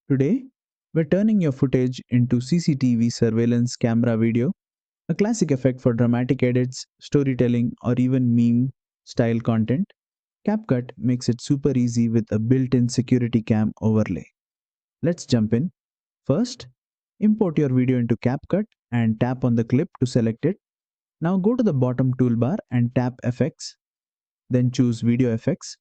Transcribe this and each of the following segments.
Today, we're turning your footage into CCTV surveillance camera video, a classic effect for dramatic edits, storytelling, or even meme style content. CapCut makes it super easy with a built-in security cam overlay. Let's jump in. First, import your video into CapCut and tap on the clip to select it. Now go to the bottom toolbar and tap Effects, then choose Video Effects.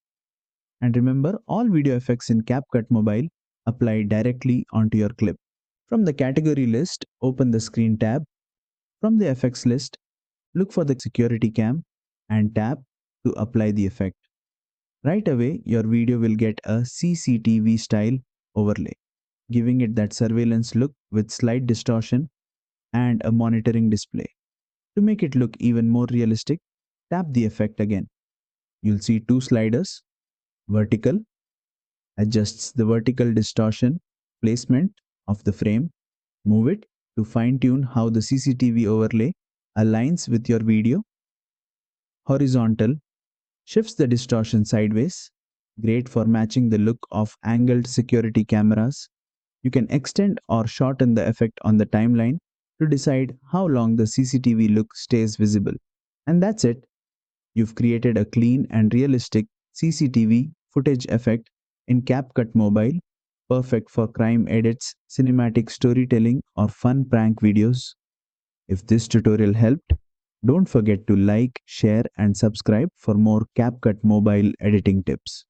And remember, all video effects in CapCut Mobile apply directly onto your clip. From the category list, open the Screen tab. From the effects list, look for the security cam and tap to apply the effect. Right away, your video will get a CCTV style overlay, giving it that surveillance look with slight distortion and a monitoring display. To make it look even more realistic, tap the effect again. You'll see two sliders. Vertical adjusts the vertical distortion placement of the frame. Move it to fine-tune how the CCTV overlay aligns with your video. Horizontal shifts the distortion sideways, great for matching the look of angled security cameras. You can extend or shorten the effect on the timeline to decide how long the CCTV look stays visible. And that's it. You've created a clean and realistic CCTV footage effect in CapCut Mobile, perfect for crime edits, cinematic storytelling, or fun prank videos. If this tutorial helped, don't forget to like, share, and subscribe for more CapCut Mobile editing tips.